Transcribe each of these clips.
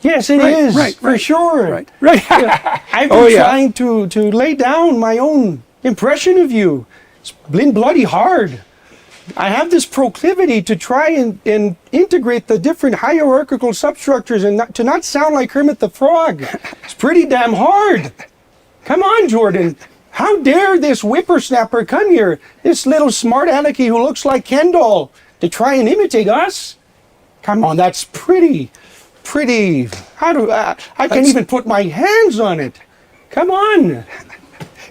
Yes, it is. Right, for sure. Right, right. I've been trying to lay down my own impression of you. It's been bloody hard. I have this proclivity to try and integrate the different hierarchical substructures and to not sound like Kermit the Frog. It's pretty damn hard. Come on, Jordan. How dare this whippersnapper come here, this little smart alecky who looks like Kendall, to try and imitate us? Come on, that's pretty. How do I can even put my hands on it? Come on.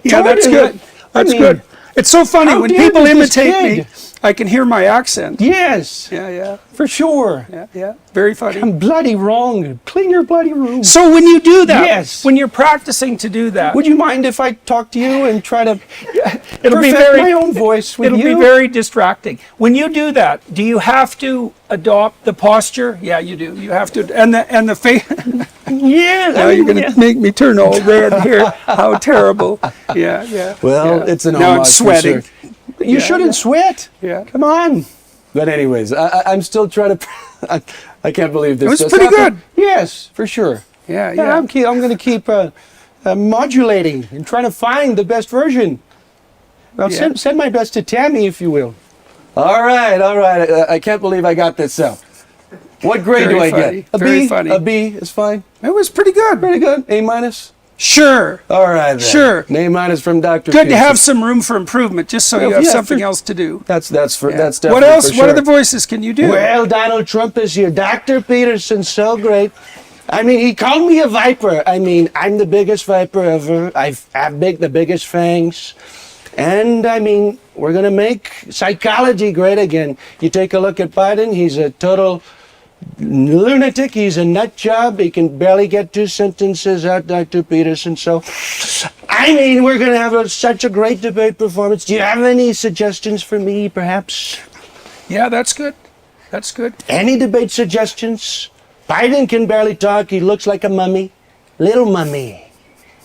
Yeah, that's good. That's good. It's so funny when people imitate me, I can hear my accent. Yes. Yeah. For sure. Yeah. Very funny. I'm bloody wrong. Clean your bloody room. So when you do that, yes, when you're practicing to do that, would you mind if I talk to you and try to it'll be very my own voice with it'll be very distracting. When you do that, do you have to adopt the posture? Yeah, you do. You have to, and the face. Yeah. Now you're going to make me turn all red here. How terrible. Yeah. Well, it's an now I'm homage, sweating. for sure. You shouldn't sweat. Yeah. Come on. But anyways, I'm still trying to. I can't believe this. It was just pretty happened. good. Yes, for sure. Yeah. I'm going to keep modulating and trying to find the best version. I'll send my best to Tammy, if you will. All right. I can't believe I got this out. What grade do I get? A Very B. funny. A B is fine. It was pretty good. Pretty good. A minus. Sure. All right. Then. Sure. An A minus from Dr. Good Peterson. to have some room for improvement, just so you have something else to do. That's definitely. What else? For sure. What other voices can you do? Well, Donald Trump is here. Dr. Peterson's so great. I mean, he called me a viper. I mean, I'm the biggest viper ever. I have the biggest fangs. And I mean, we're going to make psychology great again. You take a look at Biden, he's a total lunatic. He's a nut job. He can barely get 2 sentences out, Dr. Peterson. So, I mean, we're going to have such a great debate performance. Do you have any suggestions for me, perhaps? Yeah, that's good. That's good. Any debate suggestions? Biden can barely talk. He looks like a mummy. Little mummy.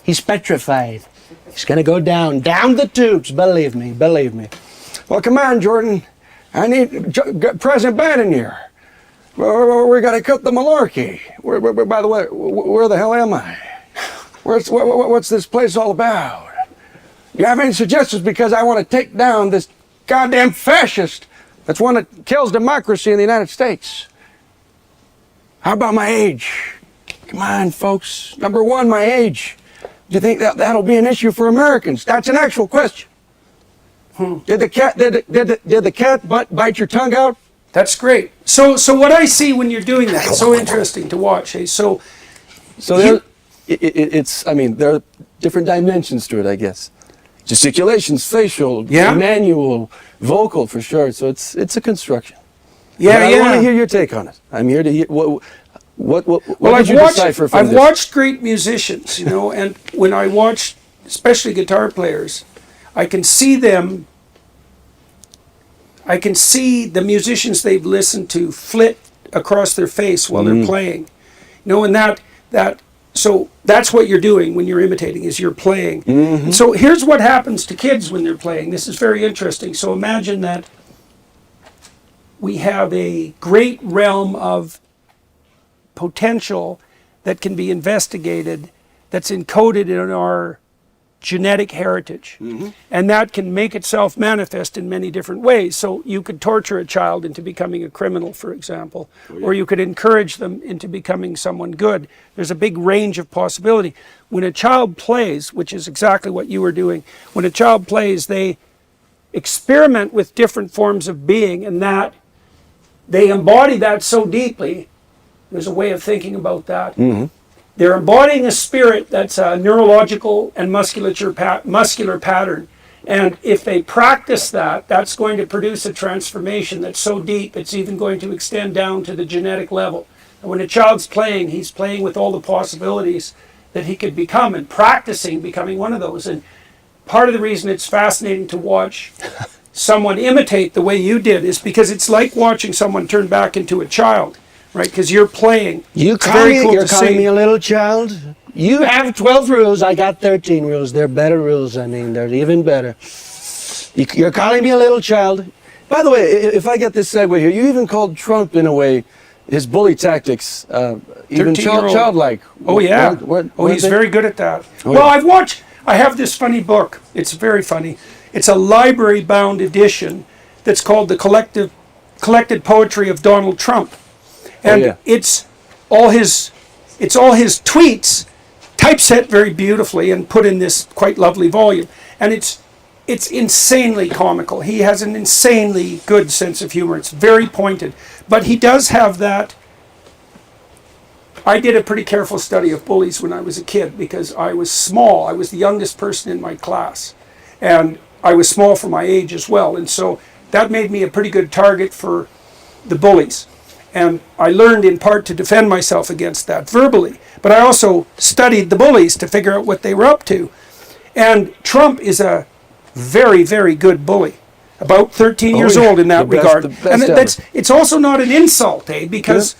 He's petrified. He's going to go down the tubes. Believe me. Well, come on, Jordan. I need President Biden here. We got to cut the malarkey. By the way, where the hell am I? What's this place all about? You have any suggestions? Because I want to take down this goddamn fascist that's one that kills democracy in the United States. How about my age? Come on, folks. Number one, my age. Do you think that'll be an issue for Americans? That's an actual question. Did the cat bite your tongue out? That's great. So what I see when you're doing that, it's so interesting to watch. Hey, so it's. I mean, there are different dimensions to it, I guess. Gesticulations, facial, Yeah. manual, vocal, for sure. So it's a construction. Yeah, But I yeah. want to hear your take on it. I'm here to hear what Well, did you decipher from I've this? watched great musicians, you know, and when I watch, especially guitar players, I can see them. I can see the musicians they've listened to flit across their face while they're playing. You know, and so that's what you're doing when you're imitating, is you're playing. And so here's what happens to kids when they're playing. This is very interesting. So imagine that we have a great realm of potential that can be investigated, that's encoded in our genetic heritage. And that can make itself manifest in many different ways. So you could torture a child into becoming a criminal, for example, or you could encourage them into becoming someone good. There's a big range of possibility. When a child plays, which is exactly what you were doing, when a child plays, they experiment with different forms of being, and that they embody that so deeply. There's a way of thinking about that. They're embodying a spirit that's a neurological and muscular pattern. And if they practice that, that's going to produce a transformation that's so deep, it's even going to extend down to the genetic level. And when a child's playing, he's playing with all the possibilities that he could become and practicing becoming one of those. And part of the reason it's fascinating to watch someone imitate the way you did is because it's like watching someone turn back into a child. Right, because you're playing. You're calling me a little child? You have 12 rules. I got 13 rules. They're better rules. I mean, they're even better. You're calling me a little child. By the way, if I get this segue here, you even called Trump in a way his bully tactics, even 13-year-old. childlike. Oh yeah. He's very good at that. Well, I have this funny book. It's very funny. It's a library-bound edition that's called The Collected Poetry of Donald Trump. And it's all his tweets typeset very beautifully and put in this quite lovely volume. And it's insanely comical. He has an insanely good sense of humor. It's very pointed. But he does have that. I did a pretty careful study of bullies when I was a kid because I was small. I was the youngest person in my class. And I was small for my age as well. And so that made me a pretty good target for the bullies. And I learned in part to defend myself against that verbally. But I also studied the bullies to figure out what they were up to. And Trump is a very, very good bully. About 13 years old in that regard. And it's also not an insult, because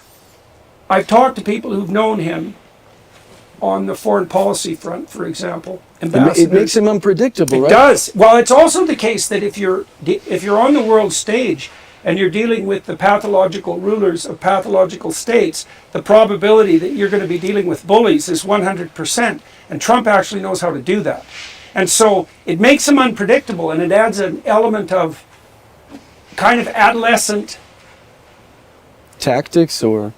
I've talked to people who've known him on the foreign policy front, for example. It makes him unpredictable, right? It does. Well, it's also the case that if you're on the world stage and you're dealing with the pathological rulers of pathological states, the probability that you're going to be dealing with bullies is 100%. And Trump actually knows how to do that. And so it makes him unpredictable, and it adds an element of kind of adolescent tactics, or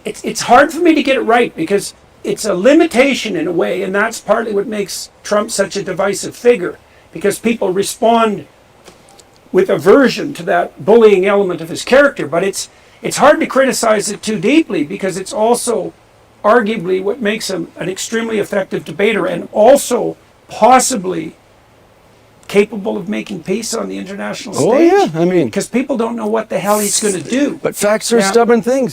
it's hard for me to get it right because it's a limitation in a way, and that's partly what makes Trump such a divisive figure, because people respond with aversion to that bullying element of his character. But it's hard to criticize it too deeply because it's also arguably what makes him an extremely effective debater, and also possibly capable of making peace on the international stage. Oh yeah, I mean, because people don't know what the hell he's going to do. But facts are stubborn things.